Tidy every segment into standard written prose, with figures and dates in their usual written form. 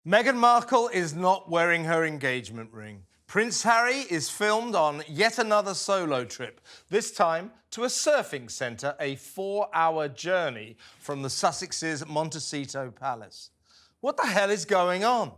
Meghan Markle is not wearing her engagement ring. Prince Harry is filmed on yet another solo trip, this time to a surfing centre, a 4-hour journey from the Sussex's Montecito Palace. What the hell is going on?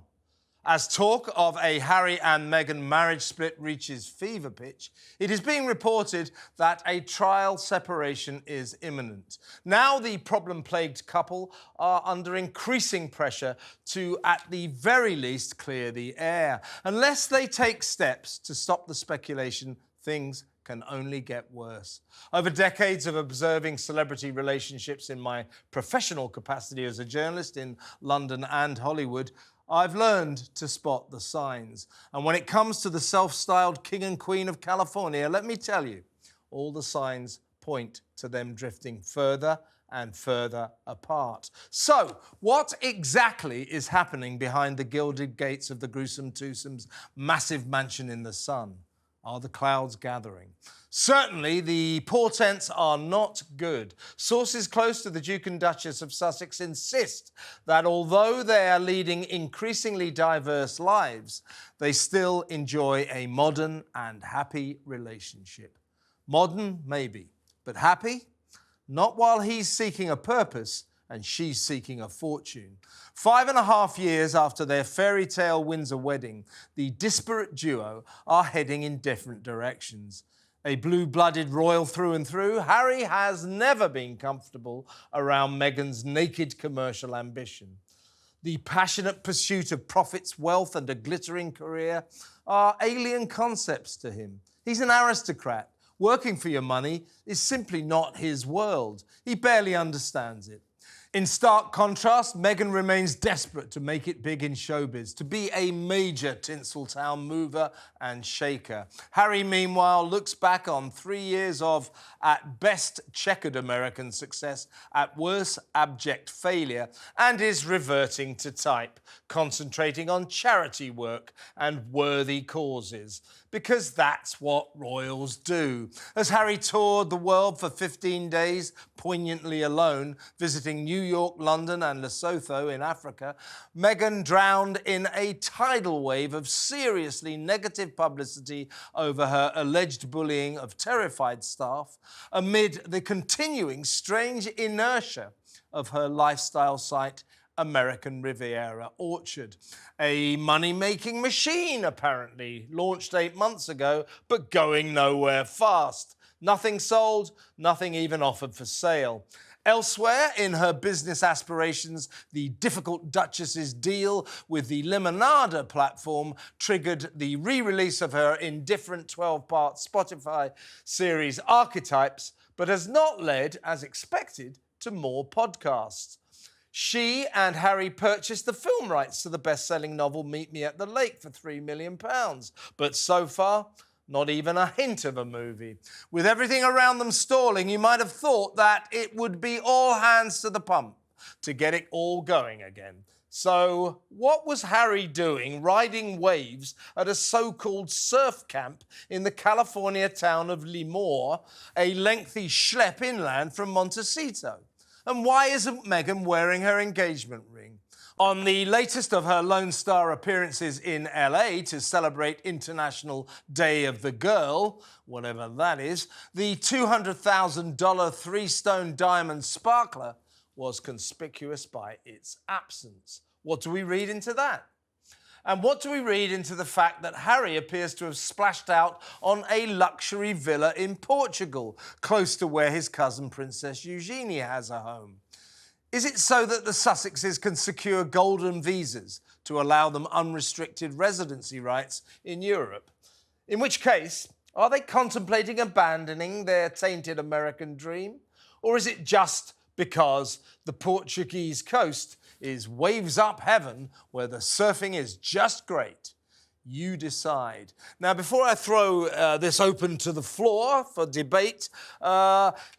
As talk of a Harry and Meghan marriage split reaches fever pitch, it is being reported that a trial separation is imminent. Now the problem-plagued couple are under increasing pressure to, at the very least, clear the air. Unless they take steps to stop the speculation, things can only get worse. Over decades of observing celebrity relationships in my professional capacity as a journalist in London and Hollywood, I've learned to spot the signs. And when it comes to the self-styled King and Queen of California, let me tell you, all the signs point to them drifting further and further apart. So, what exactly is happening behind the gilded gates of the gruesome twosome's massive mansion in the sun? Are the clouds gathering? Certainly, the portents are not good. Sources close to the Duke and Duchess of Sussex insist that although they are leading increasingly diverse lives, they still enjoy a modern and happy relationship. Modern, maybe, but happy? Not while he's seeking a purpose and she's seeking a fortune. 5.5 years after their fairy tale Windsor wedding, the disparate duo are heading in different directions. A blue-blooded royal through and through, Harry has never been comfortable around Meghan's naked commercial ambition. The passionate pursuit of profits, wealth and a glittering career are alien concepts to him. He's an aristocrat. Working for your money is simply not his world. He barely understands it. In stark contrast, Meghan remains desperate to make it big in showbiz, to be a major Tinseltown mover and shaker. Harry, meanwhile, looks back on 3 years of, at best, checkered American success, at worst, abject failure, and is reverting to type, concentrating on charity work and worthy causes. Because that's what royals do. As Harry toured the world for 15 days, poignantly alone, visiting New York, London and Lesotho in Africa, Meghan drowned in a tidal wave of seriously negative publicity over her alleged bullying of terrified staff amid the continuing strange inertia of her lifestyle site, American Riviera Orchard. A money-making machine, apparently, launched 8 months ago, but going nowhere fast. Nothing sold, nothing even offered for sale. Elsewhere in her business aspirations, the difficult Duchess's deal with the Limonada platform triggered the re-release of her indifferent 12-part Spotify series Archetypes, but has not led, as expected, to more podcasts. She and Harry purchased the film rights to the best-selling novel Meet Me at the Lake for £3 million. But so far, not even a hint of a movie. With everything around them stalling, you might have thought that it would be all hands to the pump to get it all going again. So, what was Harry doing riding waves at a so-called surf camp in the California town of Lemoore, a lengthy schlep inland from Montecito? And why isn't Meghan wearing her engagement ring? On the latest of her Lone Star appearances in LA to celebrate International Day of the Girl, whatever that is, the $200,000 three-stone diamond sparkler was conspicuous by its absence. What do we read into that? And what do we read into the fact that Harry appears to have splashed out on a luxury villa in Portugal, close to where his cousin Princess Eugenie has a home? Is it so that the Sussexes can secure golden visas to allow them unrestricted residency rights in Europe? In which case, are they contemplating abandoning their tainted American dream? Or is it just because the Portuguese coast is waves up heaven where the surfing is just great? You decide. Now, before I throw this open to the floor for debate,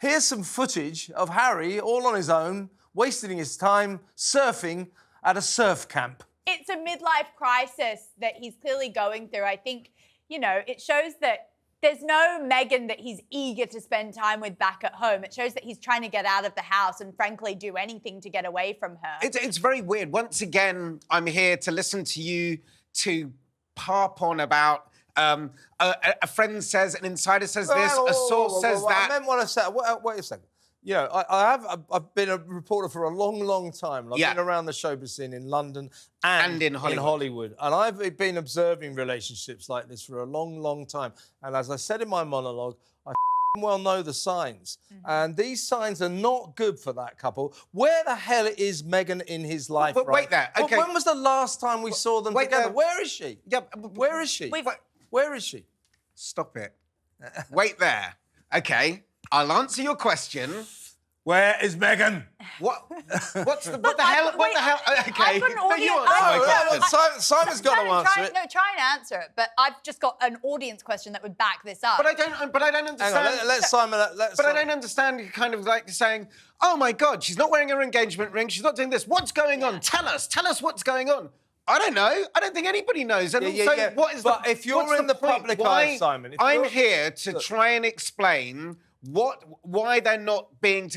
here's some footage of Harry all on his own, wasting his time surfing at a surf camp. It's a midlife crisis that he's clearly going through. I think, you know, it shows that there's no Meghan that he's eager to spend time with back at home. It shows that he's trying to get out of the house and, frankly, do anything to get away from her. It's very weird. Once again, I'm here to listen to you to harp on about a friend says, an insider says this, a source says that. I meant what I said. Wait a second. You know, I've been a reporter for a long, long time. I've been around the showbiz scene in London and in Hollywood. And I've been observing relationships like this for a long, long time. And as I said in my monologue, I well know the signs. And these signs are not good for that couple. Where the hell is Meghan in his life But wait there, okay. When was the last time we saw them together? Where is she? Yeah, where is she? Where is she? Stop it. Wait there. Okay. I'll answer your question. Where is Meghan? What the hell? Okay. Simon's got to answer it. No, try and answer it. But I've just got an audience question that would back this up. But I don't understand. Hang on, let Simon. I don't understand. Kind of like saying, "Oh my God, she's not wearing her engagement ring. She's not doing this. What's going on? Tell us what's going on." I don't know. I don't think anybody knows. And what is but if you're in the public eye, Simon, I'm here to try and explain why they're not being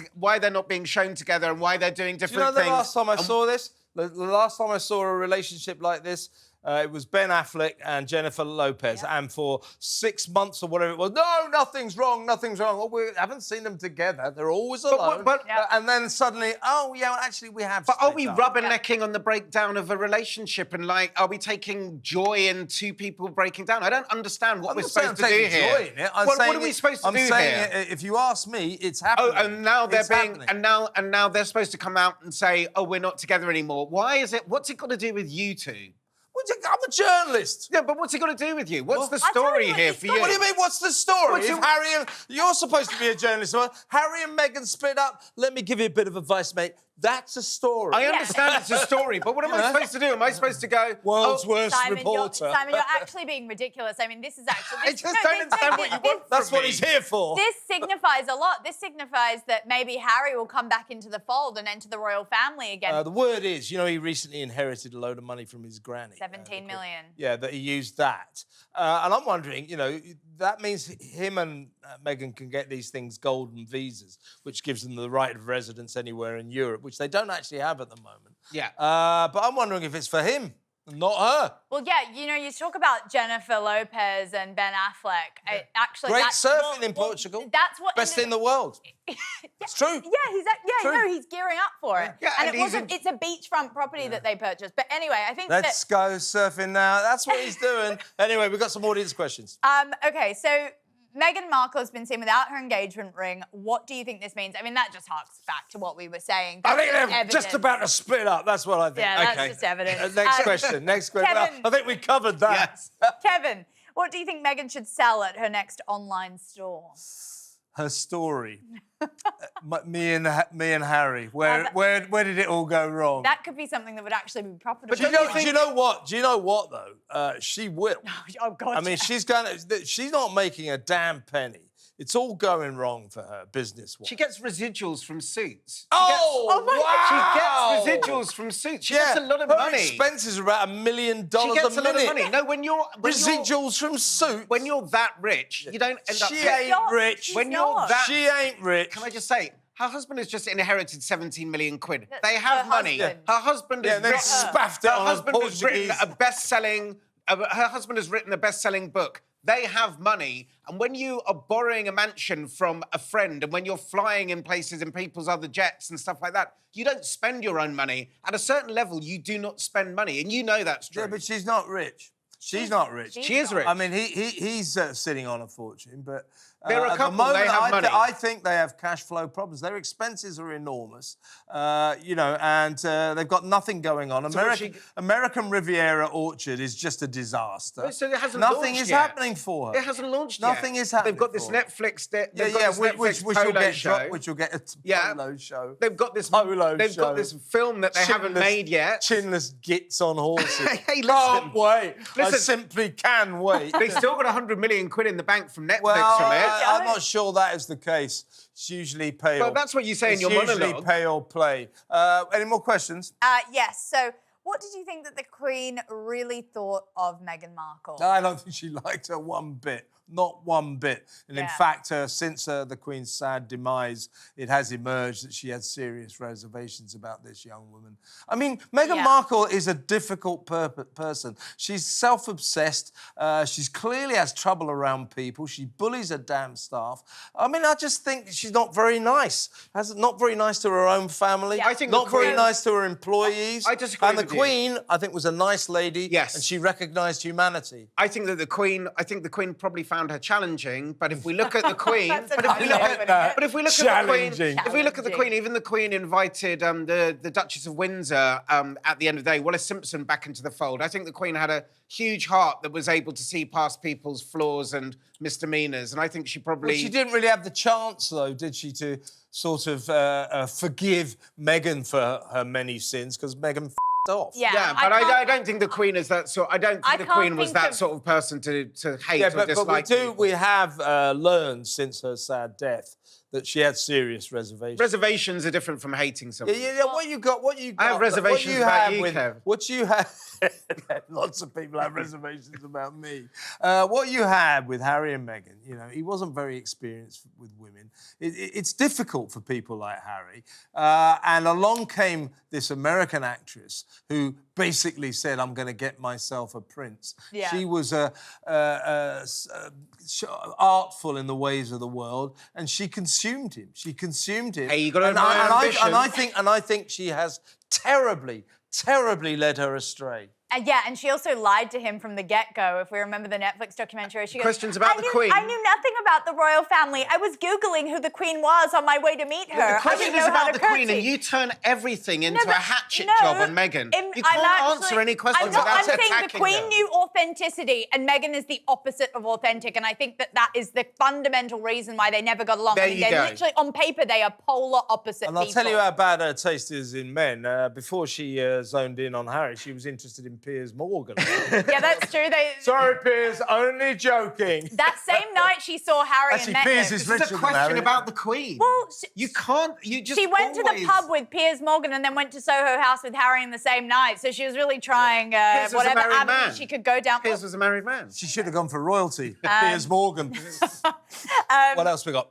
shown together and why they're doing different things. Do you know the last time I saw this? The last time I saw a relationship like this, it was Ben Affleck and Jennifer Lopez, and for 6 months or whatever it was, no, nothing's wrong. Well, we haven't seen them together. They're always alone. And then suddenly, actually we have. But are we rubbernecking on the breakdown of a relationship and are we taking joy in two people breaking down? I don't understand what we're supposed to do here. Joy in it. What are we supposed to do here? I'm saying, if you ask me, it's happening. Oh, and now now they're supposed to come out and say, oh, we're not together anymore. Why is it? What's it got to do with you two? I'm a journalist. Yeah, but what's it got to do with you? What's the story here for you? What do you mean, what's the story? You're supposed to be a journalist. Well, Harry and Meghan split up. Let me give you a bit of advice, mate. That's a story. I understand it's a story, but what am I supposed to do? Am I supposed to go... World's worst reporter. Simon, you're actually being ridiculous. I mean, this is actually... I just don't understand what you want from That's what he's here for. This signifies a lot. This signifies that maybe Harry will come back into the fold and enter the royal family again. The word is, he recently inherited a load of money from his granny. 17 million. Yeah, that he used that. And I'm wondering, that means him and Meghan can get these things golden visas, which gives them the right of residence anywhere in Europe, which they don't actually have at the moment. Yeah. But I'm wondering if it's for him, not her. Well, yeah, you talk about Jennifer Lopez and Ben Affleck. Actually, great surfing in Portugal. That's what best in the world. It's true. Yeah, he's gearing up for it. Yeah, and it's a beachfront property that they purchased. But anyway, I think Let's go surfing now. That's what he's doing. Anyway, we've got some audience questions. Okay, so Meghan Markle has been seen without her engagement ring. What do you think this means? I mean, that just harks back to what we were saying. I think they're just about to split up. That's what I think. Yeah, that's just evidence. Next question. Kevin, I think we covered that. Yes. Kevin, what do you think Meghan should sell at her next online store? Her story. me and Harry. Where did it all go wrong? That could be something that would actually be profitable. But do you know what though? She will. Oh God. I mean, she's not making a damn penny. It's all going wrong for her business-wise. She gets residuals from Suits. Wow! She gets residuals from Suits. She gets a lot of money. Her expenses are about $1 million a minute. She gets a lot of money. No, residuals from Suits. When you're that rich, you don't end up... She ain't rich. When you're that... She ain't rich. Can I just say, her husband has just inherited 17 million quid. They have money. Her husband has written a best-selling... Her husband has written a best-selling book. They have money, and when you are borrowing a mansion from a friend and when you're flying in places in people's other jets and stuff like that, you don't spend your own money. At a certain level, you do not spend money, and you know that's true. Yeah, but she's not rich. She's not rich. She is rich. I mean, he's sitting on a fortune, but they're a couple. At the moment, they have money. I think they have cash flow problems. Their expenses are enormous, and they've got nothing going on. American Riviera Orchard is just a disaster. So it hasn't Nothing is happening for her. It hasn't launched yet. Nothing is happening. They've got this Netflix. Which will get a polo show. They've got this polo. They've got this film that they haven't made yet. Chinless gits on horses. Hey, can't wait. I simply can wait. They still got 100 million quid in the bank from Netflix from it. I'm not sure that is the case. It's usually pay. But that's what you say in your monologue. Usually pay or play. Any more questions? Yes. So, What did you think that the Queen really thought of Meghan Markle? I don't think she liked her one bit. Not one bit. And in fact, since the Queen's sad demise, it has emerged that she had serious reservations about this young woman. I mean, Meghan Markle is a difficult person. She's self-obsessed. She's clearly has trouble around people. She bullies her damn staff. I mean, I just think she's not very nice. Not very nice to her own family. I think not very nice to her employees. I disagree with you. And the Queen, I think, was a nice lady. Yes. And she recognised humanity. I think that the Queen probably found her challenging, but if we look at the Queen, if we look at the Queen, even the Queen invited the Duchess of Windsor at the end of the day, Wallis Simpson, back into the fold. I think the Queen had a huge heart that was able to see past people's flaws and misdemeanours, and I think she probably... Well, she didn't really have the chance, though, did she, to sort of forgive Meghan for her many sins, because Meghan off. Yeah, but I don't think the Queen is that sort. I don't think the Queen was that sort of person to hate or dislike. But we have learned since her sad death that she had serious reservations. Reservations are different from hating someone. Yeah. What you got? I have reservations about you, Kev. What you have? Lots of people have reservations about me. What you had with Harry and Meghan, you know, he wasn't very experienced with women. It's difficult for people like Harry. And along came this American actress who basically said, I'm going to get myself a prince. Yeah. She was artful in the ways of the world, and she consumed him. Hey, you got to admire ambition. And I think she has terribly led her astray. And she also lied to him from the get-go, if we remember the Netflix documentary. She goes, questions about the Queen. I knew nothing about the royal family. I was Googling who the Queen was on my way to meet her. The question is about the Queen, and you turn everything into a hatchet job on Meghan. You can't answer any questions without attacking her. I'm saying the Queen knew authenticity, and Meghan is the opposite of authentic, and I think that is the fundamental reason why they never got along. There you go. Literally, on paper, they are polar opposite people. And I'll tell you how bad her taste is in men. Before she zoned in on Harry, she was interested in Piers Morgan. Yeah, that's true. Sorry, Piers, only joking. That same night she saw Harry and Meghan. Piers is richer than Harry. This is a question about the Queen. Well, she went to the pub with Piers Morgan and then went to Soho House with Harry in the same night. So she was really trying whatever avenue she could go down. Piers was a married man. She should have gone for royalty. Piers Morgan. What else we got?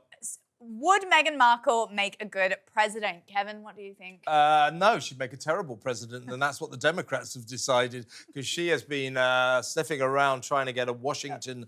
Would Meghan Markle make a good president? Kevin, what do you think? No, she'd make a terrible president, and that's what the Democrats have decided, because she has been sniffing around trying to get a Washington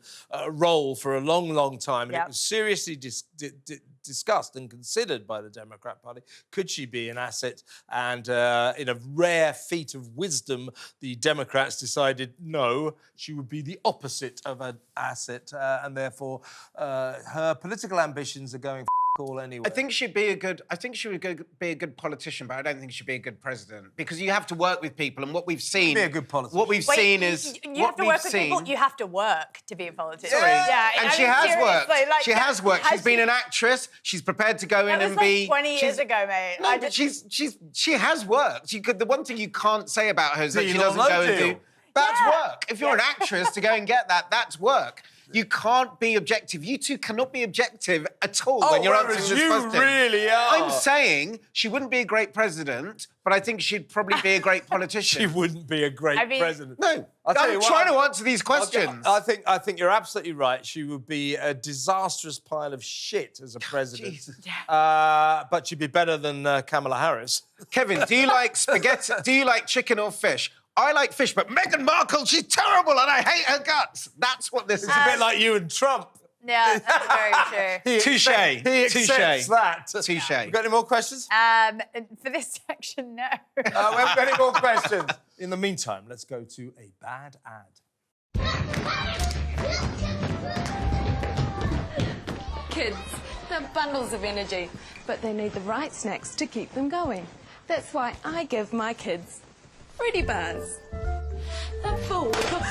role for a long time, and it was seriously discussed and considered by the Democrat Party. Could she be an asset? And in a rare feat of wisdom, the Democrats decided no, she would be the opposite of an asset, and therefore her political ambitions are going all anyway. I think she would be a good politician, but I don't think she'd be a good president, because you have to work with people, and what we've seen. Be a good politician. What we've seen is you have to work with people. You have to work to be a politician. Sorry. Yeah, and she has worked. She has worked. She's been an actress. She's prepared to go in and be. 20 years ago, mate. No, but she has worked. The one thing you can't say about her is that she doesn't go and do. That's work. If you're an actress to go and get that, that's work. You can't be objective. You two cannot be objective at all when you're answering this question. You really are. I'm saying she wouldn't be a great president, but I think she'd probably be a great politician. She wouldn't be a great president. No, I'm trying to answer these questions. I think you're absolutely right. She would be a disastrous pile of shit as a president. But she'd be better than Kamala Harris. Kevin, do you like spaghetti? Do you like chicken or fish? I like fish, but Meghan Markle, she's terrible and I hate her guts. That's what this is. It's a bit like you and Trump. Yeah, that's very true. Touche. He accepts that. Touche. You got any more questions? For this section, no. We haven't got any more questions. In the meantime, let's go to a bad ad. Kids, they're bundles of energy, but they need the right snacks to keep them going. That's why I give my kids Fruity Bars. They're full of...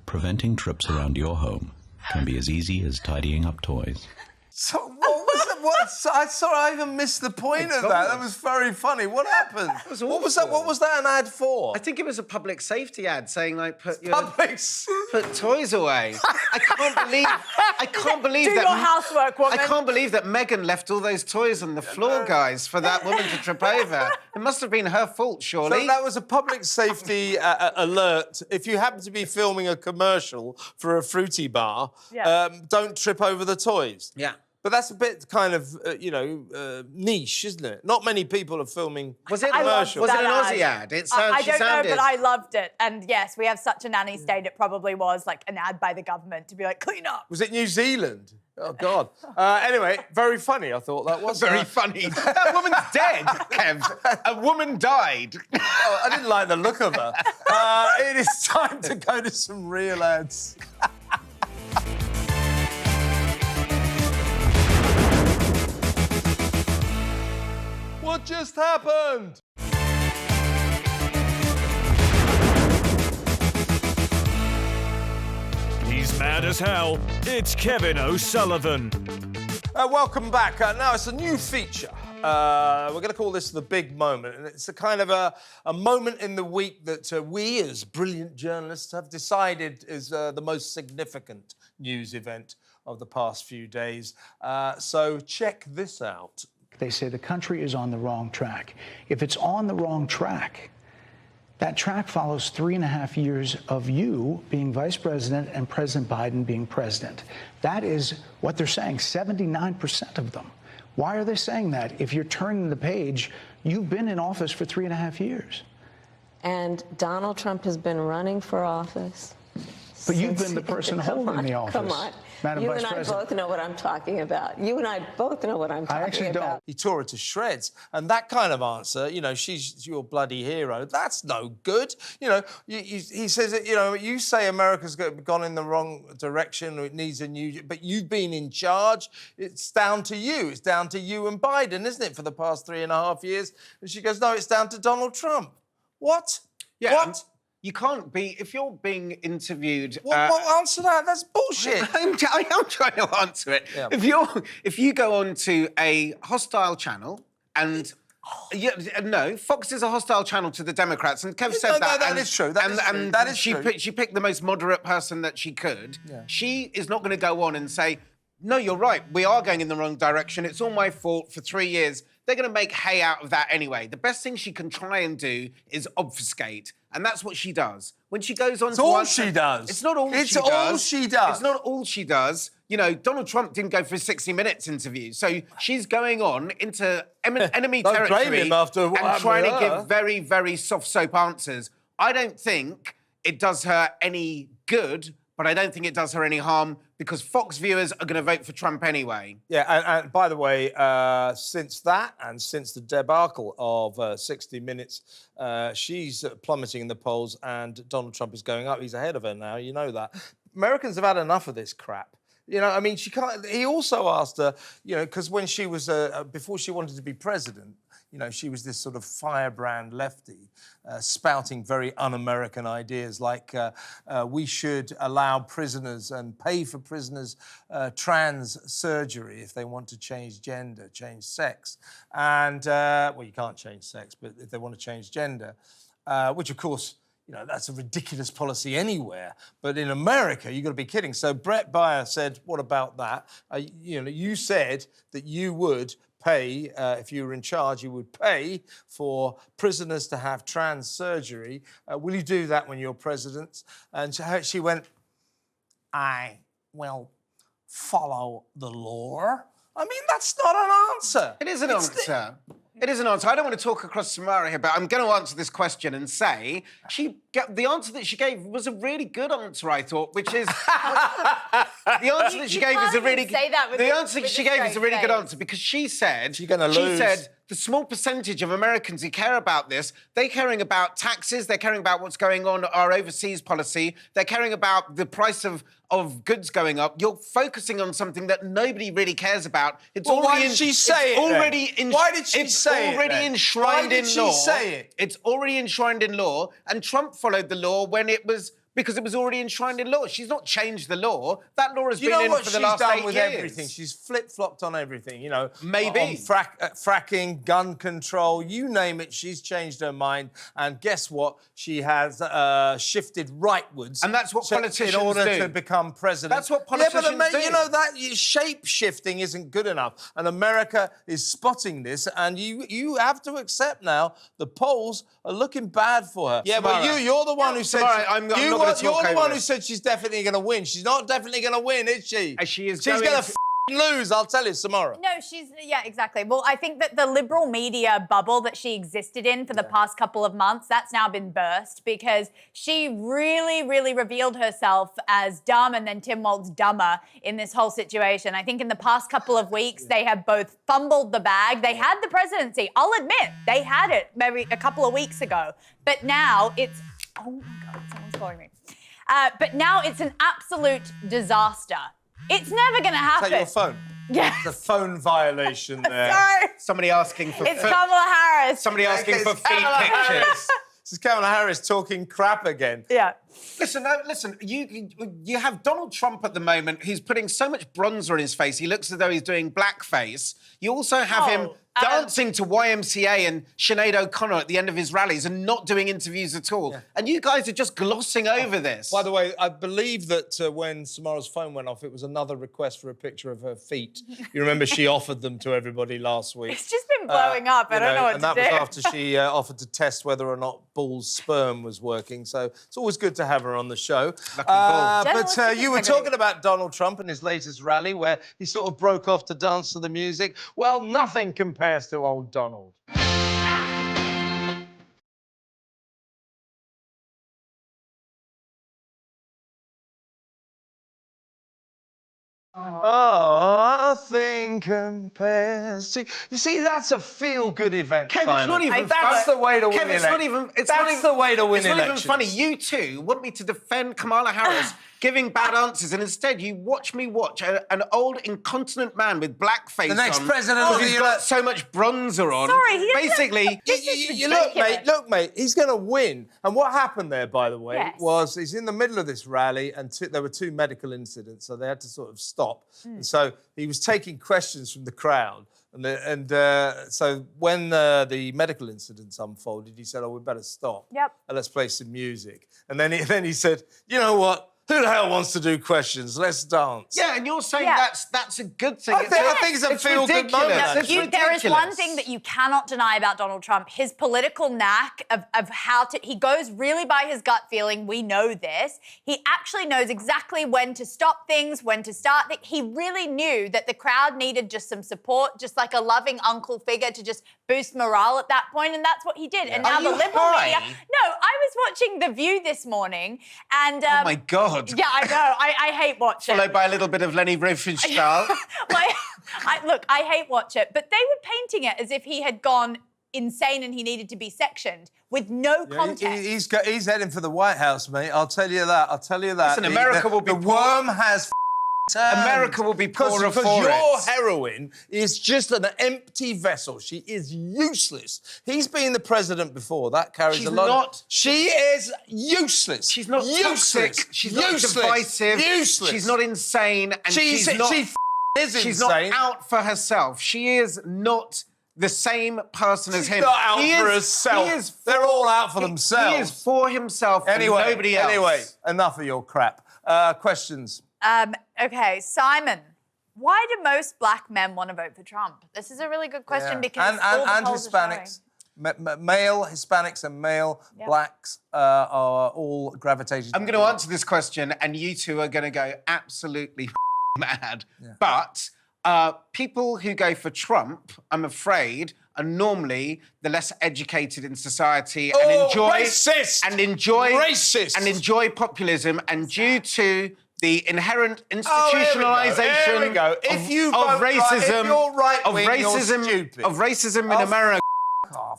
Preventing trips around your home can be as easy as tidying up toys. So what I even missed the point of that. That was very funny. What happened? What was that? What was that an ad for? I think it was a public safety ad saying, like, put toys away. I can't believe Do that. your housework, woman. I can't believe that Meghan left all those toys on the floor, guys, for that woman to trip over. It must have been her fault, surely. So that was a public safety alert. If you happen to be filming a commercial for a fruity bar, don't trip over the toys. Yeah. But that's a bit kind of, niche, isn't it? Not many people are filming commercials. Was it an Aussie ad? I don't know, but I loved it. And yes, we have such a nanny state, it probably was like an ad by the government to be like, clean up. Was it New Zealand? Oh, God. Anyway, very funny, I thought that was. Very funny. That woman's dead, Kev. A woman died. Oh, I didn't like the look of her. It is time to go to some real ads. What just happened? He's mad as hell. It's Kevin O'Sullivan. Welcome back. Now, it's a new feature. We're going to call this the big moment. And it's a kind of a moment in the week that we, as brilliant journalists, have decided is the most significant news event of the past few days. So check this out. They say the country is on the wrong track. If it's on the wrong track, that track follows 3.5 years of you being vice president and President Biden being president. That is what they're saying, 79% of them. Why are they saying that? If you're turning the page, you've been in office for 3.5 years. And Donald Trump has been running for office. But you've been the person holding the office. Come on. Madam You Vice and I President. both know what I'm talking about. You and I both know what I'm talking about. I actually don't. He tore her to shreds. And that kind of answer, she's your bloody hero, that's no good. He says, you say America's gone in the wrong direction, or it needs a new... But you've been in charge. It's down to you. It's down to you and Biden, isn't it, for the past 3.5 years? And she goes, no, it's down to Donald Trump. What? Yeah, what? You can't be... If you're being interviewed... Well, answer that. That's bullshit. I am trying to answer it. Yeah. If you go on to a hostile channel and... no, Fox is a hostile channel to the Democrats, and Kev said that. That is true. That is true. She picked the most moderate person that she could. Yeah. She is not going to go on and say, no, you're right, we are going in the wrong direction, it's all my fault for 3 years. They're going to make hay out of that anyway. The best thing she can try and do is obfuscate. And that's what she does. When she goes on It's all she does. It's not all she does. It's all she does. It's not all she does. Donald Trump didn't go for a 60 Minutes interview. So she's going on into enemy territory and trying to give very, very soft soap answers. I don't think it does her any good, but I don't think it does her any harm, because Fox viewers are going to vote for Trump anyway. Yeah, and by the way, since that and since the debacle of 60 Minutes, she's plummeting in the polls and Donald Trump is going up. He's ahead of her now, you know that. Americans have had enough of this crap. She can't... He also asked her, because when she was... before she wanted to be president, she was this sort of firebrand lefty, spouting very un-American ideas like we should allow prisoners and pay for prisoners trans surgery if they want to change gender, change sex. And, well, you can't change sex, but if they want to change gender, which, of course... that's a ridiculous policy anywhere. But in America, you've got to be kidding. So Brett Baier said, what about that? You said that you would pay, if you were in charge, you would pay for prisoners to have trans surgery. Will you do that when you're president? And she went, I will follow the law. I mean, that's not an answer. It is an answer. It is an answer. I don't want to talk across Samara here, but I'm going to answer this question and say the answer that she gave was a really good answer, I thought, which is the answer that she gave is a really good answer, because she said the small percentage of Americans who care about this, they're caring about taxes, they're caring about what's going on, our overseas policy, they're caring about the price of goods going up. You're focusing on something that nobody really cares about. Why did she say it? Why did she say it? It's already enshrined in law. Why did she say it? It's already enshrined in law, and Trump followed the law when it was Because it was already enshrined in law. She's not changed the law. That law has been in for the last 8 years. You know what she's done with everything? She's flip-flopped on everything, you know. Maybe. On fracking, gun control, you name it, she's changed her mind. And guess what? She has shifted rightwards. And that's what politicians do. In order to become president. That's what politicians do. You know, that shape-shifting isn't good enough. And America is spotting this. And you have to accept now the polls are looking bad for her. Yeah, Samara. but you're the one who said... Samara, You're the one who said she's definitely going to win. She's not definitely going to win, is she? She's going to lose, I'll tell you, Samara. No, yeah, exactly. Well, I think that the liberal media bubble that she existed in for the past couple of months, that's now been burst because she really, really revealed herself as dumb and then Tim Walz dumber in this whole situation. I think in the past couple of weeks, they have both fumbled the bag. They had the presidency. I'll admit, they had it maybe a couple of weeks ago. But now it's... Oh, my God, someone's calling me. But now it's an absolute disaster. It's never going to happen. Is that your phone? Yeah. It's a phone violation there. Sorry. Somebody asking for... It's Kamala Harris. Somebody asking for feet pictures. This is Kamala Harris talking crap again. Yeah. Listen, you have Donald Trump at the moment who's putting so much bronzer on his face, he looks as though he's doing blackface. You also have him dancing to YMCA and Sinead O'Connor at the end of his rallies and not doing interviews at all. Yeah. And you guys are just glossing over this. By the way, I believe that when Samara's phone went off, it was another request for a picture of her feet. You remember she offered them to everybody last week. It's just been blowing up. I don't know what to do. And that was after she offered to test whether or not Bull's sperm was working. So it's always good to have her on the show. But you were talking about Donald Trump and his latest rally where he sort of broke off to dance to the music. Well, nothing compares to old Donald. Oh, nothing compares to... You see, that's a feel-good event, Kev, Simon. it's not even That's the way to win Kev, it's not even... That's the way to win elections. It's not elections. even funny. You two want me to defend Kamala Harris giving bad answers, and instead you watch me watch an old incontinent man with blackface on. The next president of the... Who's got so much bronzer on. Sorry, he basically... You look, mate, he's going to win. And what happened there, by the way, was he's in the middle of this rally and there were 2 medical incidents, so they had to sort of stop. And so he was taking questions from the crowd. So when the medical incidents unfolded, he said, oh, we better stop. Yep. And let's play some music. And then he said, you know what? Who the hell wants to do questions? Let's dance. Yeah, and you're saying that's a good thing. I think it's a feel-good moment. There is one thing that you cannot deny about Donald Trump, his political knack of how to... He goes really by his gut feeling. We know this. He actually knows exactly when to stop things, when to start things. He really knew that the crowd needed just some support, just like a loving uncle figure to just boost morale at that point, and that's what he did. Yeah. And now the liberal media... No, I was watching The View this morning, and... oh, my God. Yeah, I know. I hate watch it. Followed by a little bit of Lenny Riefenstahl. Look, I hate watch it, but they were painting it as if he had gone insane and he needed to be sectioned with no context. He's heading for the White House, mate. I'll tell you that. Listen, America will be... The worm has... America will be poorer for it. Because your heroine is just an empty vessel. She is useless. He's been the president before. That carries a lot. She is useless. She's not useless. Toxic. She's not divisive. Useless. She's not insane. And she's not out for herself. She is not the same person as him. She's not out for herself. They're all out for themselves. He is for himself and nobody else. Anyway, enough of your crap. Questions? Okay, Simon, why do most black men want to vote for Trump? This is a really good question because and Hispanics, male Hispanics and male blacks are all gravitating. I'm going to answer this question, and you two are going to go absolutely mad. Yeah. But people who go for Trump, I'm afraid, are normally the less educated in society and enjoy populism, and due to the inherent institutionalization of racism in America.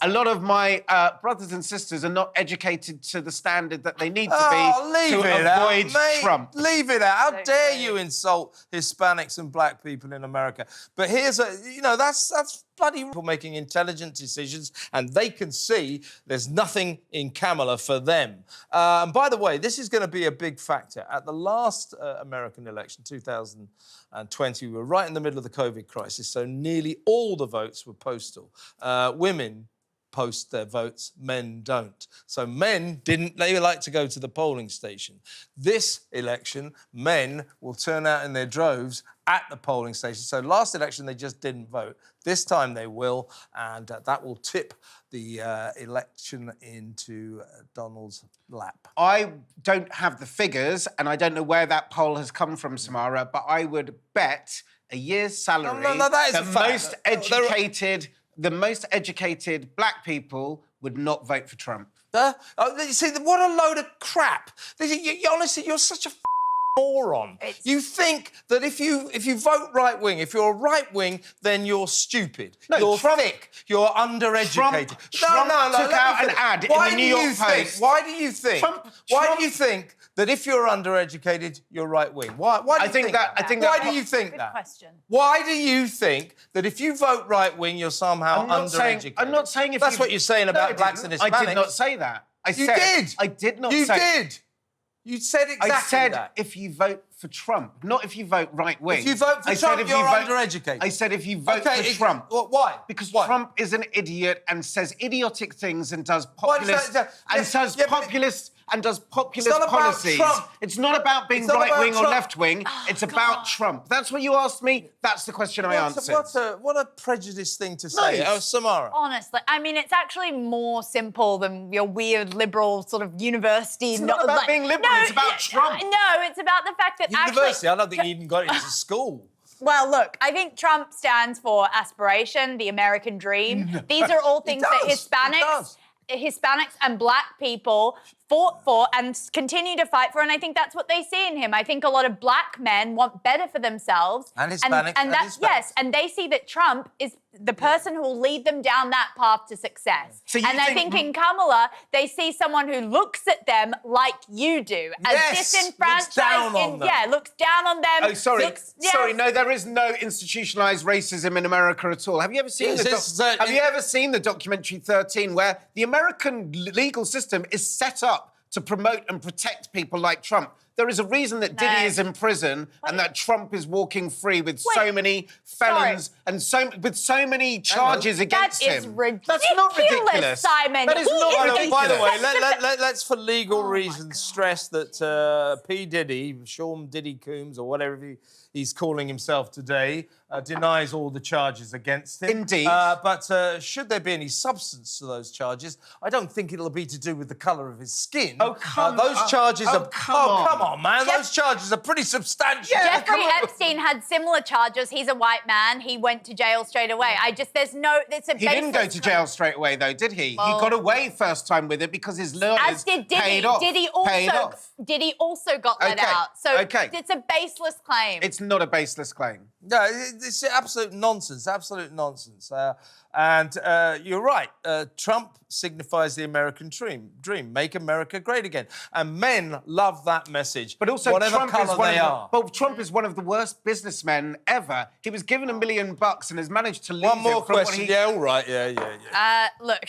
A lot of my brothers and sisters are not educated to the standard that they need to be to avoid Trump. Leave it out. How dare you insult Hispanics and black people in America? But here's that's bloody people making intelligent decisions, and they can see there's nothing in Kamala for them. And by the way, this is going to be a big factor. At the last American election, 2020, we were right in the middle of the COVID crisis, so nearly all the votes were postal. Women post their votes, men don't. So men didn't, they like to go to the polling station. This election, men will turn out in their droves at the polling station. So last election, they just didn't vote. This time they will, and that will tip the election into Donald's lap. I don't have the figures, and I don't know where that poll has come from, Samara, but I would bet a year's salary that is a fact. The most educated black people would not vote for Trump. You see, what a load of crap. Honestly, you're such a moron. You think that if you vote right-wing, if you're right-wing, then you're stupid. No, you're Trump, thick. You're undereducated. Trump took out an ad in the New York Post. Why do you think that if you're undereducated, you're right-wing? Why do you think that? Why do you think that? Good question. Why do you think that if you vote right-wing, you're somehow undereducated? I'm not saying if That's what you're saying about blacks and Hispanics. I did not say that. You did. I did not say... You did. You said exactly that. I said if you vote for Trump, not if you vote right-wing. If you vote for Trump, you're undereducated. I said if you vote for Trump. Why? Because Trump is an idiot and says idiotic things and does populist... populist policies. It's not about being right-wing or left-wing. It's about Trump. That's what you asked me. That's the question I answered. What a prejudiced thing to say. Oh, Samara. Honestly, I mean, it's actually more simple than your weird liberal sort of university... It's not about being liberal, it's about Trump. No, it's about the fact that University, I don't think he even got into school. Well, look, I think Trump stands for aspiration, the American dream. These are all things that Hispanics and black people fought for and continue to fight for, and I think that's what they see in him. I think a lot of black men want better for themselves. And Hispanics. Yes, and they see that Trump is the person who will lead them down that path to success. So I think in Kamala, they see someone who looks at them like you do, as disenfranchised. Looks down on them. Yeah, looks down on them. Oh, sorry. Sorry, no, there is no institutionalised racism in America at all. Have you ever seen Have you ever seen the documentary 13, where the American legal system is set up to promote and protect people like Trump? There is a reason that Diddy is in prison and that Trump is walking free with so many felons and with so many charges against him. That is ridiculous. That's not ridiculous, Simon. That is not ridiculous. By the way, let's for legal reasons stress that P. Diddy, Sean Diddy Coombs, or whatever he's calling himself today, denies all the charges against him. Indeed. But should there be any substance to those charges, I don't think it'll be to do with the colour of his skin. Oh, come on. Those charges are... come on, man. Those charges are pretty substantial. Jeffrey Epstein had similar charges. He's a white man. He went to jail straight away. He didn't go to jail straight away, though, did he? Well, he got away first time with it because his lawyers as did Diddy. paid off. Diddy also got let out. So it's a baseless claim. It's not a baseless claim. No, it's absolute nonsense, absolute nonsense. And you're right, Trump signifies the American dream. Make America great again. And men love that message, but also whatever Trump colour they are. But Trump is one of the worst businessmen ever. He was given $1 million and has managed to lose One more question. Yeah, all right, yeah. Look.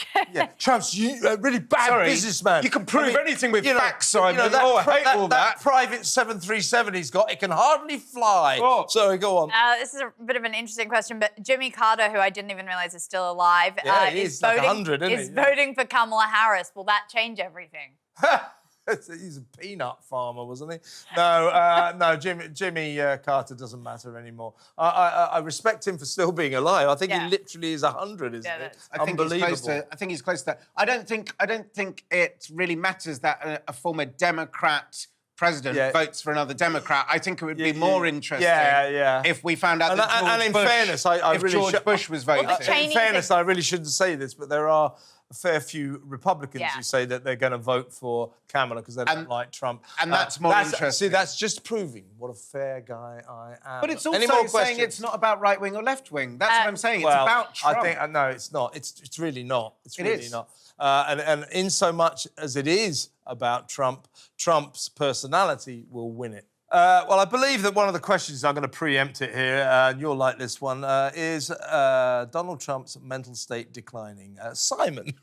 Trump's a really bad businessman. You can prove anything with facts, Simon. I hate all that. Private 737 he's got, it can hardly fly. Oh. Sorry, go on. This is a bit of an interesting question, but Jimmy Carter, who I didn't even realise is still alive, is like 100, isn't he? Voting for Kamala Harris. Will that change everything? He's a peanut farmer, wasn't he? No, Jimmy Carter doesn't matter anymore. I respect him for still being alive. I think he literally is 100, isn't it? Unbelievable. I think he's close to that. I don't think it really matters that a former Democrat president votes for another Democrat. I think it would be more interesting if we found out that George Bush was voting. In fairness, I really shouldn't say this, but there are a fair few Republicans who say that they're going to vote for Kamala because they don't like Trump. And that's more interesting. See, that's just proving what a fair guy I am. But it's also saying it's not about right-wing or left-wing. That's what I'm saying. It's about Trump. I think, no, it's not. It's really not. It's really not. And in so much as it is about Trump, Trump's personality will win it. Well, I believe that one of the questions, I'm going to preempt it here, and you'll like this one, is Donald Trump's mental state declining. Simon,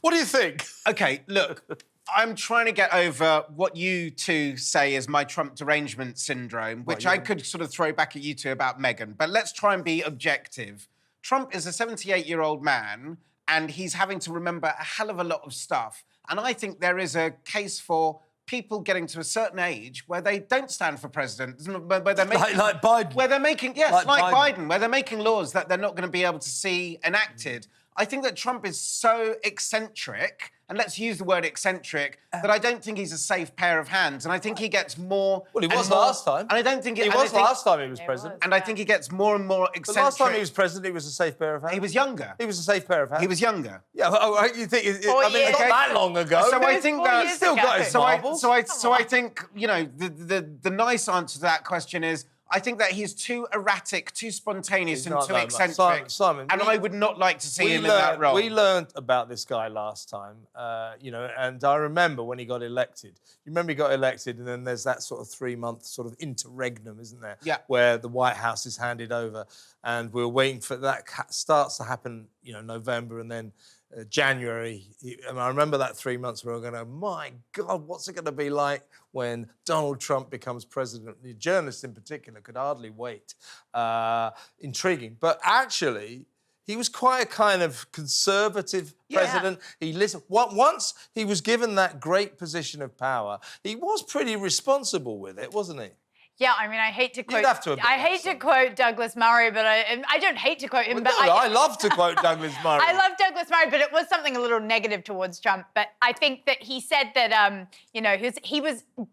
what do you think? OK, look, I'm trying to get over what you two say is my Trump derangement syndrome, which I could sort of throw back at you two about Meghan. But let's try and be objective. Trump is a 78-year-old man, and he's having to remember a hell of a lot of stuff. And I think there is a case for people getting to a certain age where they don't stand for president, where they're making... Like Biden. Where they're making... Yes, like Biden, where they're making laws that they're not going to be able to see enacted. I think that Trump is so eccentric, and let's use the word eccentric, that I don't think he's a safe pair of hands. And I think he gets more... Well, he was last time. And I don't think... He was last time he was president. And I think he gets more and more eccentric. The last time he was president, he was a safe pair of hands. He was younger. He was a safe pair of hands. He was younger. Yeah, you think... It's not Okay. that long ago. So I think that... He's still got his marbles. So I think, you know, the nice answer to that question is, I think that he's too erratic, too spontaneous, and too eccentric. Simon, and I would not like to see him in that role. We learned about this guy last time, you know, and I remember when he got elected. You remember he got elected, and then there's that sort of 3-month sort of interregnum, isn't there? Yeah. Where the White House is handed over, and we're waiting for that starts to happen, you know, November, and then January. And I remember that 3 months where we're going, my God, what's it going to be like when Donald Trump becomes president? The journalists in particular could hardly wait. Intriguing. But actually, he was quite a kind of conservative president. He listened. Once he was given that great position of power, he was pretty responsible with it, wasn't he? Yeah, I mean, I hate to quote... You'd have to admit I hate to quote Douglas Murray, but I don't hate to quote him, Well, but no, I love to quote Douglas Murray. I love Douglas Murray, but it was something a little negative towards Trump. But I think that he said that, you know,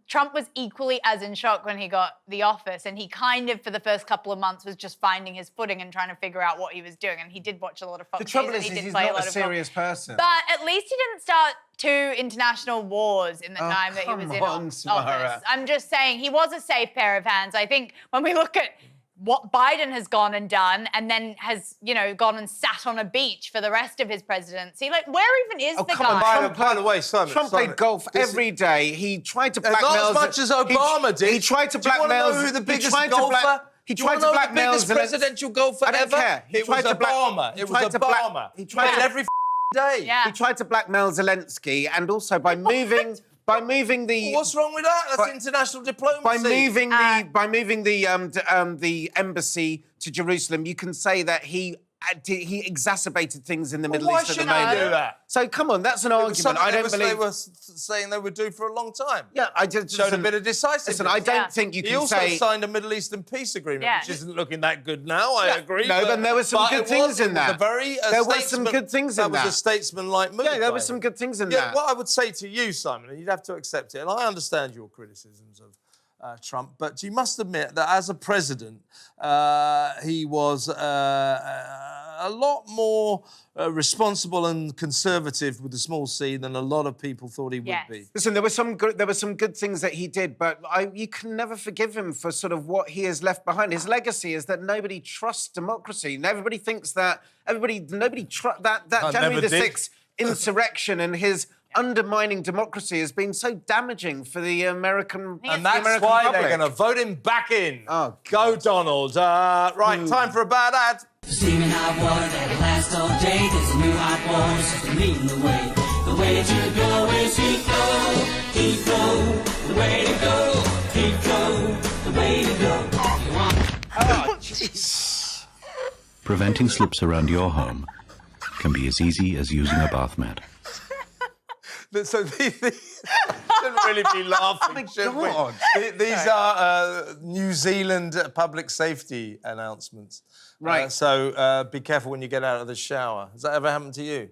Trump was equally as in shock when he got the office, and he kind of, for the first couple of months, was just finding his footing and trying to figure out what he was doing. And he did watch a lot of Fox The trouble News, is, and he did he's play not a lot a of serious person. But at least he didn't start 2 international wars in the time that he was in office. Samara. I'm just saying, he was a safe pair of hands. I think when we look at what Biden has gone and done, and then has, you know, gone and sat on a beach for the rest of his presidency, like, where even is the guy? By the way, Simon, Trump played golf every day. He tried to blackmail... Not as much as Obama did. He tried to Do blackmail... you want to know who the biggest golfer... He tried to blackmail... the biggest presidential golfer I don't ever? care. It was Obama. It was Obama. He tried to... every day. Yeah. He tried to blackmail Zelensky, and also by moving... By moving the... What's wrong with that? That's international diplomacy. By moving the embassy to Jerusalem, you can say that he exacerbated things in the Middle East at the moment. Why should he do that? So come on, that's an argument. I don't believe they were saying they would do for a long time. Yeah, I just showed a bit of decisiveness. Listen, I don't think you can say... He also signed a Middle Eastern peace agreement, which isn't looking that good now. I agree. No, but there were some good things in that. There were some good things in that. That was a statesman-like move. Yeah, there were some good things in that. What I would say to you, Simon, and you'd have to accept it, and I understand your criticisms of Trump, but you must admit that as a president, he was a lot more responsible and conservative with a small c than a lot of people thought he would be. Listen, there were some good things that he did, but you can never forgive him for sort of what he has left behind. His legacy is that nobody trusts democracy, and everybody thinks that nobody trusts that January the 6th insurrection and his undermining democracy has been so damaging for the American And that's why they're going to vote him back in. Oh, go, Donald. Right, time for a bad ad. Steaming hot water that'll last all day. There's a new hot water system leading the way. The way to go is Heathrow. The way to go, Heathrow. The way to go. Oh, jeez. Preventing slips around your home can be as easy as using a bath mat. So these shouldn't really be laughing, should we? These are New Zealand public safety announcements. Right. So be careful when you get out of the shower. Has that ever happened to you?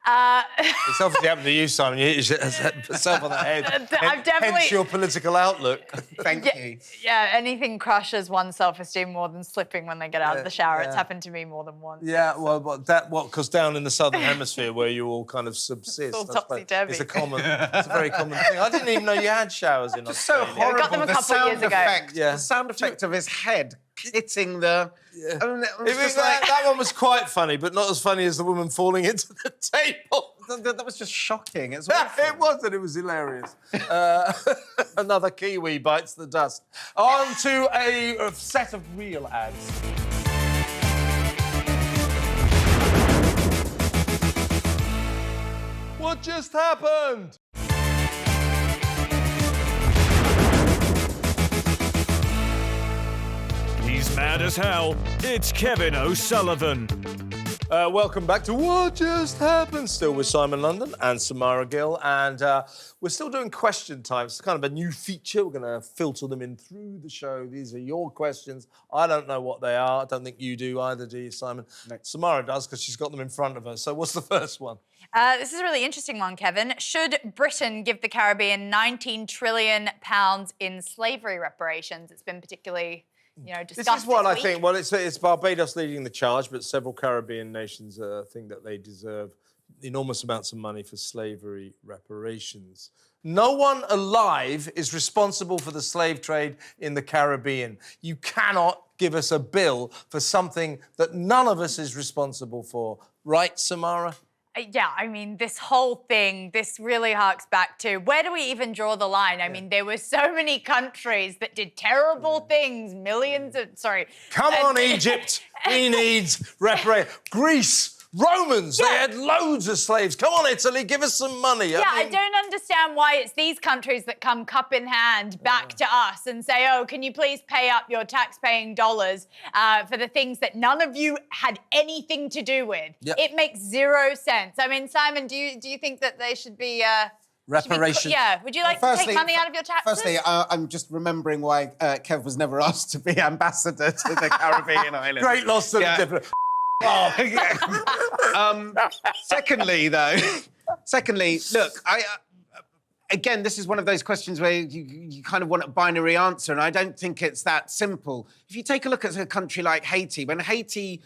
It's obviously happened to you, Simon. You hit yourself on the head. I've definitely... Hence your political outlook. Thank you. Yeah, anything crushes one's self-esteem more than slipping when they get out of the shower. It's happened to me more than once. Yeah, well, because down in the southern hemisphere where you all kind of subsist, It's all topsy-turvy. it's a very common thing. I didn't even know you had showers in Australia. So horrible. We got them a couple of years ago. The sound effect of his head hitting the... I mean, that one was quite funny, but not as funny as the woman falling into the table. That was just shocking. It's It wasn't. It was hilarious. Another Kiwi bites the dust. On to a set of real ads. What just happened? He's mad as hell. It's Kevin O'Sullivan. Welcome back to What Just Happened. Still with Simon London and Samara Gill. And we're still doing question time. It's kind of a new feature. We're going to filter them in through the show. These are your questions. I don't know what they are. I don't think you do either, do you, Simon? No. Samara does because she's got them in front of her. So what's the first one? This is a really interesting one, Kevin. Should Britain give the Caribbean £19 trillion in slavery reparations? It's been particularly... discussed this is what I week. think. Well, it's Barbados leading the charge, but several Caribbean nations think that they deserve enormous amounts of money for slavery reparations. No one alive is responsible for the slave trade in the Caribbean. You cannot give us a bill for something that none of us is responsible for. Right, Samara? Yeah, I mean, this whole thing, this really harks back to where do we even draw the line? I mean, there were so many countries that did terrible things, millions of, sorry. Come on, Egypt, we need reparations. Greece, Romans, they had loads of slaves. Come on, Italy, give us some money. I don't understand why it's these countries that come cup in hand back to us and say, oh, can you please pay up your tax-paying dollars for the things that none of you had anything to do with? Yep. It makes zero sense. I mean, Simon, do you think that they should be... reparations? Would you like to take money out of your taxes? Firstly, I'm just remembering why Kev was never asked to be ambassador to the Caribbean islands. Great loss to the different... Oh, yeah. Secondly, look, again, this is one of those questions where you kind of want a binary answer, and I don't think it's that simple. If you take a look at a country like Haiti, when Haiti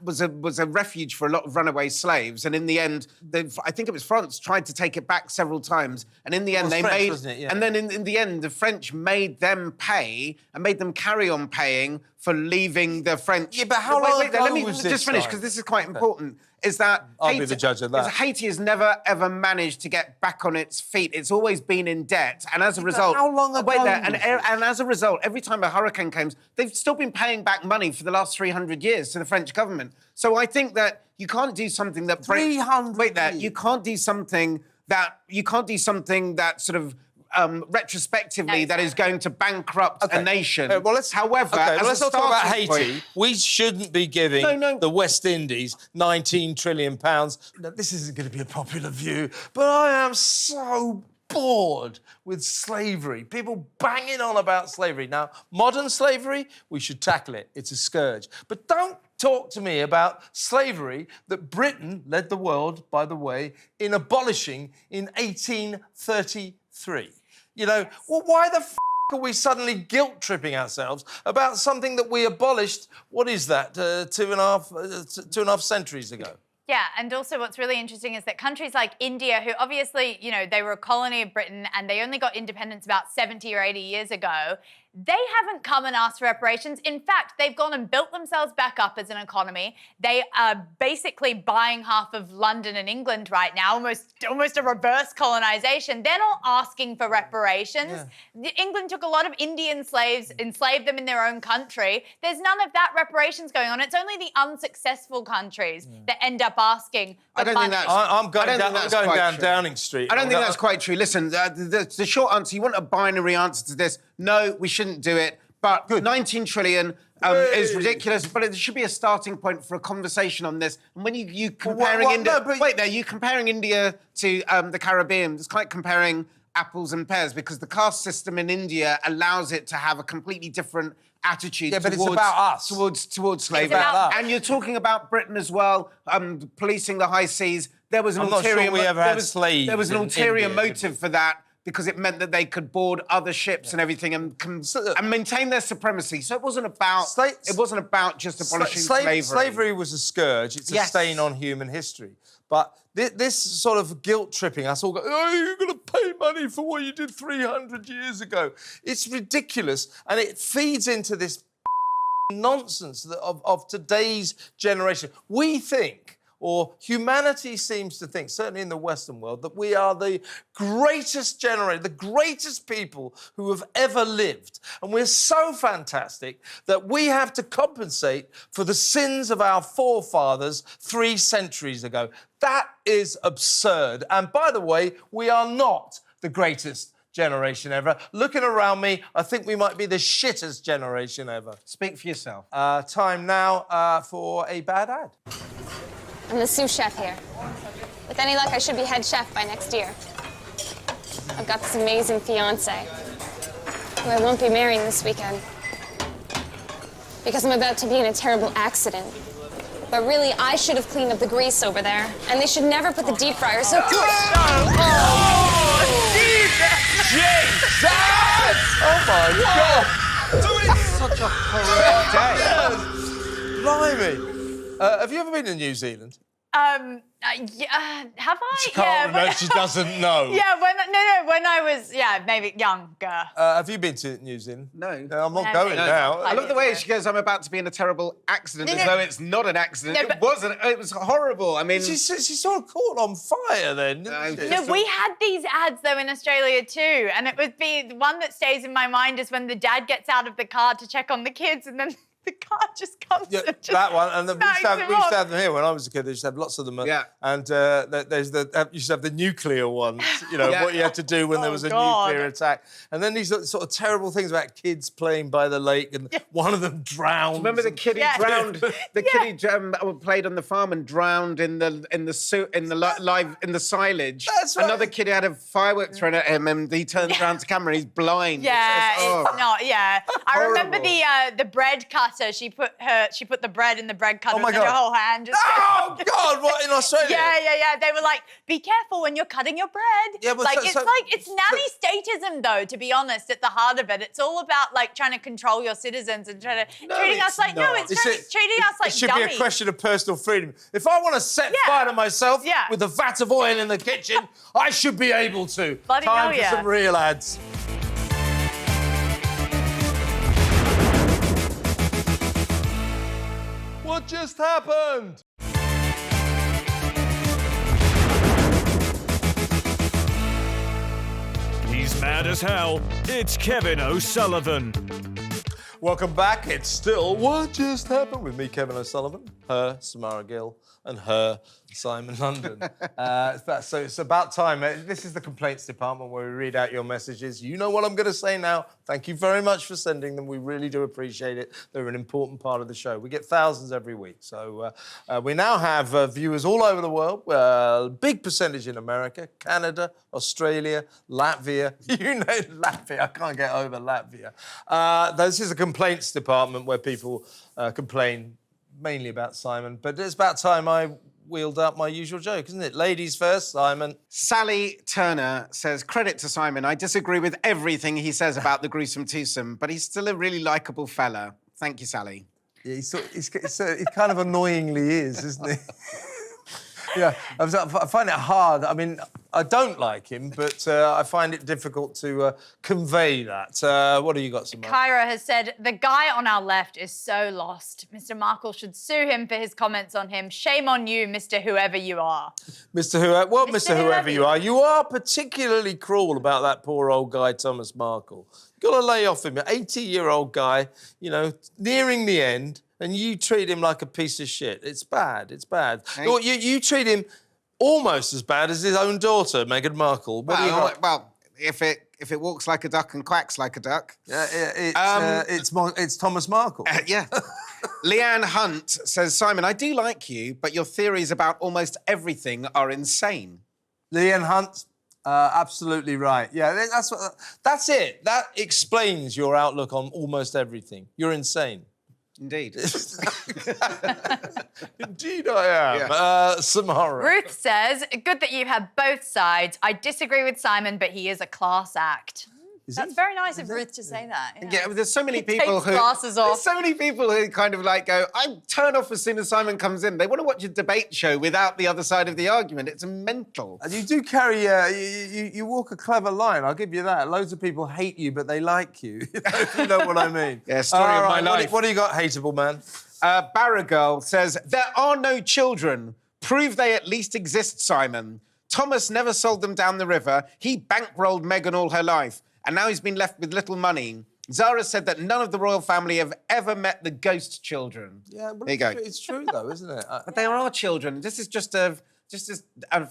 was a refuge for a lot of runaway slaves, and in the end, I think it was France tried to take it back several times, and in the end and then in the end, the French made them pay and made them carry on paying for leaving the French. Yeah, but how long ago let me was just finish, because this is quite important. Is that I'll be the judge of that. Haiti has never, ever managed to get back on its feet. It's always been in debt. And as a result... how long ago and as a result, every time a hurricane comes, they've still been paying back money for the last 300 years to the French government. So I think that you can't do something that... 300 years. You can't do something that sort of... retrospectively, that is going to bankrupt a nation. Let's not talk about Haiti. We shouldn't be giving the West Indies £19 trillion. Now, this isn't going to be a popular view, but I am so bored with slavery. People banging on about slavery. Now, modern slavery, we should tackle it. It's a scourge. But don't talk to me about slavery that Britain led the world, by the way, in abolishing in 1833. Well, why the f*** are we suddenly guilt-tripping ourselves about something that we abolished, what is that, two and a half centuries ago? Yeah, and also what's really interesting is that countries like India, who obviously, they were a colony of Britain and they only got independence about 70 or 80 years ago, they haven't come and asked for reparations. In fact, they've gone and built themselves back up as an economy. They are basically buying half of London and England right now, almost a reverse colonisation. They're not asking for reparations. Yeah. England took a lot of Indian slaves, enslaved them in their own country. There's none of that reparations going on. It's only the unsuccessful countries that end up asking for money. I'm going down Downing Street. I don't think that's quite true. Listen, the short answer, you want a binary answer to this. No, we shouldn't do it. But 19 trillion is ridiculous. But it should be a starting point for a conversation on this. And when you comparing India... you comparing India to the Caribbean. It's like comparing apples and pears, because the caste system in India allows it to have a completely different attitude it's about us. towards slavery. And you're talking about Britain as well, policing the high seas. There was an ulterior motive for that, because it meant that they could board other ships and everything and maintain their supremacy. So it wasn't about just abolishing slavery. Slavery was a scourge. It's a stain on human history. But this sort of guilt-tripping us all go, oh, you're going to pay money for what you did 300 years ago. It's ridiculous, and it feeds into this nonsense of today's generation. We think, or humanity seems to think, certainly in the Western world, that we are the greatest generation, the greatest people who have ever lived. And we're so fantastic that we have to compensate for the sins of our forefathers 3 centuries ago. That is absurd. And by the way, we are not the greatest generation ever. Looking around me, I think we might be the shittest generation ever. Speak for yourself. Time now for a bad ad. I'm the sous chef here. With any luck, I should be head chef by next year. I've got this amazing fiancé, who I won't be marrying this weekend, because I'm about to be in a terrible accident. But really, I should have cleaned up the grease over there, and they should never put the deep fryer so close. Jesus! Oh my God! It's such a horrific day. Blimey. Have you ever been to New Zealand? Yeah, have I? She can't remember. She doesn't know. Yeah, when I was, maybe younger. Have you been to New Zealand? No. I'm not going now. I love the way she goes, I'm about to be in a terrible accident, as though it's not an accident. It wasn't. It was horrible. I mean... She sort of caught on fire then, didn't she? No, we had these ads, though, in Australia, too. And it would be... The one that stays in my mind is when the dad gets out of the car to check on the kids, and then... the car just comes and just that one, and then we used to have them here when I was a kid. They used to have lots of them. Yeah. And there's used to have the nuclear ones, you know, what you had to do when there was a nuclear attack. And then these sort of terrible things about kids playing by the lake, and one of them drowned. Remember the kid who drowned? The kid who played on the farm and drowned in the silage. That's right. Another kid who had a firework thrown at him, and he turns around to camera and he's blind. Yeah, it's not. Yeah, I remember Horrible. the bread cutter. She put the bread in the bread cutter, Oh my and then God. her whole hand just. Oh God! What, in Australia? Yeah. They were like, "Be careful when you're cutting your bread." Yeah, but it's nanny statism, though. To be honest, at the heart of it, it's all about like trying to control your citizens and trying to treating us like treating us like It should dummies. be a question of personal freedom. If I want to set fire to myself with a vat of oil in the kitchen, I should be able to. Bloody Time hell, for some real ads. What just happened? He's mad as hell. It's Kevin O'Sullivan. Welcome back. It's still What Just Happened with me, Kevin O'Sullivan, her, Samara Gill, and her, Simon London. So it's about time. This is the complaints department where we read out your messages. You know what I'm going to say now. Thank you very much for sending them. We really do appreciate it. They're an important part of the show. We get thousands every week. So we now have viewers all over the world. Big percentage in America, Canada, Australia, Latvia. You know Latvia. I can't get over Latvia. This is a complaints department where people complain mainly about Simon, but it's about time I wheeled up my usual joke, isn't it? Ladies first, Simon. Sally Turner says, credit to Simon. I disagree with everything he says about the gruesome twosome, but he's still a really likeable fella. Thank you, Sally. Yeah, he kind of annoyingly is, isn't he? Yeah, I find it hard. I mean, I don't like him, but I find it difficult to convey that. What have you got, Samara? Kyra has said, the guy on our left is so lost. Mr. Markle should sue him for his comments on him. Shame on you, Mr. Whoever you are. Mr. Whoever you are. You are particularly cruel about that poor old guy, Thomas Markle. You've got to lay off him. An 80-year-old guy, you know, nearing the end, and you treat him like a piece of shit. It's bad. It's bad. You treat him almost as bad as his own daughter, Meghan Markle. Well, if it walks like a duck and quacks like a duck. It's Thomas Markle. Yeah. Leanne Hunt says, Simon, I do like you, but your theories about almost everything are insane. Leanne Hunt, absolutely right. Yeah, that's it. That explains your outlook on almost everything. You're insane. Indeed. Indeed I am. Yeah. Samara. Ruth says, good that you have both sides. I disagree with Simon, but he is a class act. That's very nice of Ruth to say that. Yeah, there's so many He people takes glasses off. There's so many people who kind of like go, I turn off as soon as Simon comes in. They want to watch a debate show without the other side of the argument. It's mental. And you do carry, you walk a clever line, I'll give you that. Loads of people hate you, but they like you. If you know what I mean. Yeah, story of my life. What do you got, hateable man? Barragirl says, there are no children. Prove they at least exist, Simon. Thomas never sold them down the river. He bankrolled Meghan all her life, and now he's been left with little money. Zara said that none of the royal family have ever met the ghost children. Yeah, well, there you go. It's true, though, isn't it? But they are our children. This is just a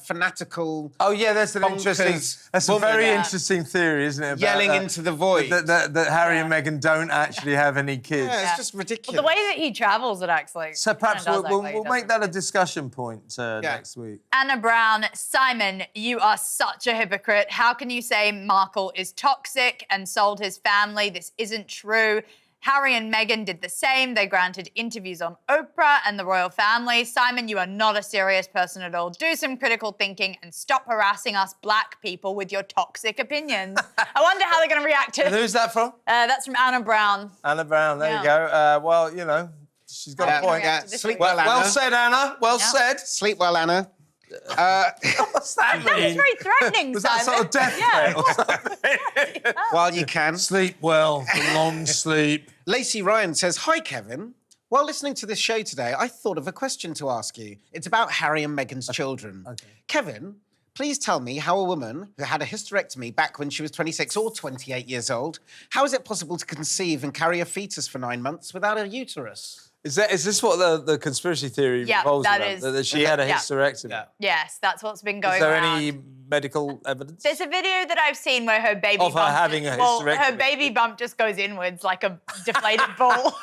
fanatical. Oh yeah, that's an interesting. That's a very interesting theory, isn't it? About yelling into the void that Harry and Meghan don't actually have any kids. Yeah, it's just ridiculous. Well, the way that he travels, it actually. So perhaps we'll make that a discussion point next week. Anna Brown, Simon, you are such a hypocrite. How can you say Markle is toxic and sold his family? This isn't true. Harry and Meghan did the same. They granted interviews on Oprah and the royal family. Simon, you are not a serious person at all. Do some critical thinking and stop harassing us black people with your toxic opinions. I wonder how they're going to react to it. And who's that from? That's from Anna Brown. Anna Brown, there you go. Well, you know, she's got a point. Yeah. Sleep well, Anna. Well said, Anna. Well said. Sleep well, Anna. What's that mean? That was very threatening, Was Simon. that sort of death threat or something? While you can. Sleep well, long sleep. Lacey Ryan says, "Hi, Kevin. While listening to this show today, I thought of a question to ask you. It's about Harry and Meghan's children. Okay. Kevin, please tell me how a woman who had a hysterectomy back when she was 26 or 28 years old, how is it possible to conceive and carry a fetus for 9 months without a uterus?" Is this what the conspiracy theory revolves around? That she had a hysterectomy? Yeah. Yes, that's what's been going on. Is there around. any medical evidence? There's a video that I've seen where her baby of her having a hysterectomy. Well, her baby bump just goes inwards like a deflated ball.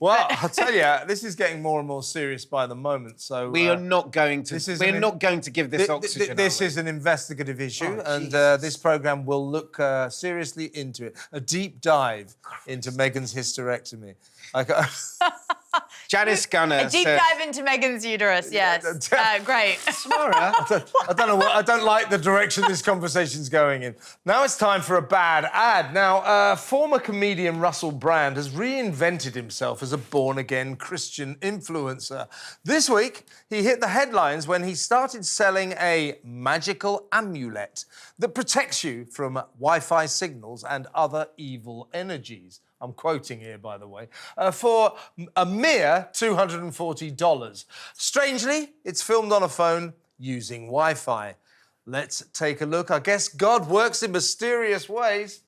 Well, I'll tell you, this is getting more and more serious by the moment. So we are not going to. We're not going to give this oxygen. This is an investigative issue, and this programme will look seriously into it. A deep dive into Meghan's hysterectomy. Janice Gunner. A deep dive into Meghan's uterus. Yes, great. Samara. I don't know what. I don't like the direction this conversation's going in. Now it's time for a bad ad. Now, former comedian Russell Brand has reinvented himself as a born-again Christian influencer. This week, he hit the headlines when he started selling a magical amulet that protects you from Wi-Fi signals and other evil energies. I'm quoting here, by the way, for a mere $240. Strangely, it's filmed on a phone using Wi-Fi. Let's take a look. I guess God works in mysterious ways.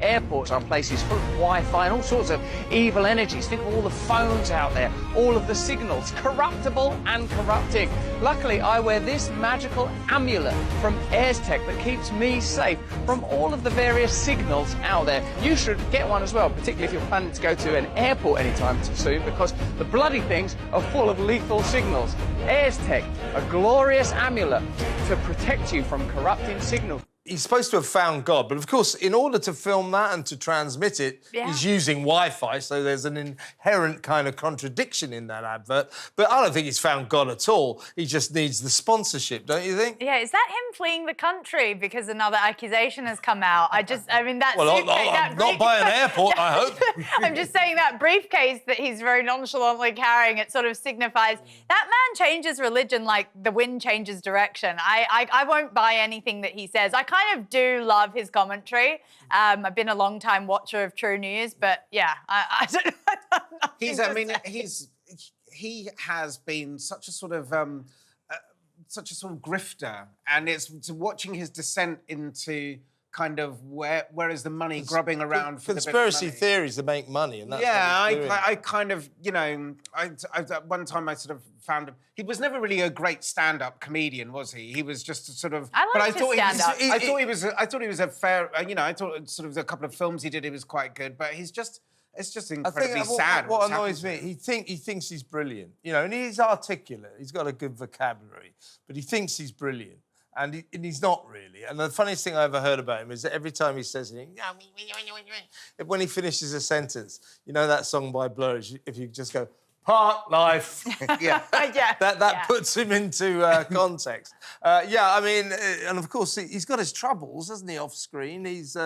Airports are places full of Wi-Fi and all sorts of evil energies. Think of all the phones out there, all of the signals, corruptible and corrupting. Luckily, I wear this magical amulet from AirTech that keeps me safe from all of the various signals out there. You should get one as well, particularly if you're planning to go to an airport anytime soon, because the bloody things are full of lethal signals. AirTech, a glorious amulet to protect you from corrupting signals. He's supposed to have found God, but of course, in order to film that and to transmit it, he's using Wi-Fi, so there's an inherent kind of contradiction in that advert. But I don't think he's found God at all. He just needs the sponsorship, don't you think? Yeah, is that him fleeing the country because another accusation has come out? I mean, that suitcase... not by an airport, I hope. I'm just saying that briefcase that he's very nonchalantly carrying, it sort of signifies that man changes religion like the wind changes direction. I won't buy anything that he says. I kind of do love his commentary. I've been a long-time watcher of True News, but yeah, I don't know. He has been such a sort of grifter, and it's watching his descent into kind of where is the money grubbing around for conspiracy theories that make money, and that's I kind of, you know, one time I sort of found him. He was never really a great stand-up comedian, was he? He was just a sort of. I thought he was a fair. You know, I thought sort of a couple of films he did, he was quite good, but he's just. It's just incredibly sad. What annoys me, he thinks he's brilliant, you know, and he's articulate. He's got a good vocabulary, but he thinks he's brilliant. And he's not really. And the funniest thing I ever heard about him is that every time he says anything, when he finishes a sentence, you know that song by Blur, if you just go, part life. That puts him into context. I mean, and of course, he's got his troubles, hasn't he, off screen? He's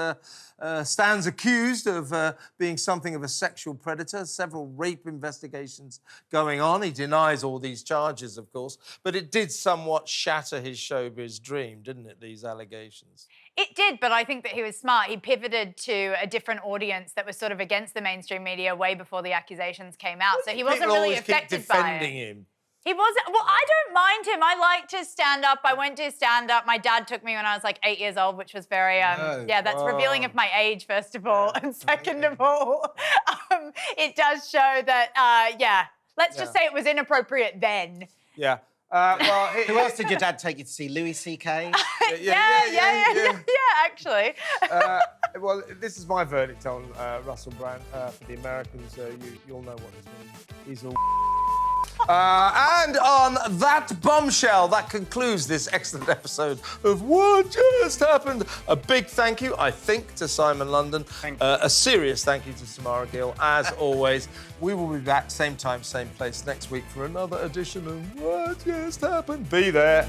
stands accused of being something of a sexual predator, several rape investigations going on. He denies all these charges, of course, but it did somewhat shatter his showbiz dream, didn't it, these allegations? It did, but I think that he was smart. He pivoted to a different audience that was sort of against the mainstream media way before the accusations came out, so he wasn't really affected by it. Defending him. He was, well, I don't mind him. I liked his stand-up. I went to his stand-up. My dad took me when I was like 8 years old, which was very, yeah, that's revealing of my age, first of all. And second of all, it does show that, yeah, let's just say it was inappropriate then. Yeah. Well, who else did your dad take you to see? Louis C.K.? Yeah, actually. Well, this is my verdict on Russell Brand for the Americans. You'll know what this means. He's all. And on that bombshell, that concludes this excellent episode of What Just Happened. A big thank you, I think, to Simon London. A serious thank you to Samara Gill, as always. We will be back same time, same place next week for another edition of What Just Happened. Be there.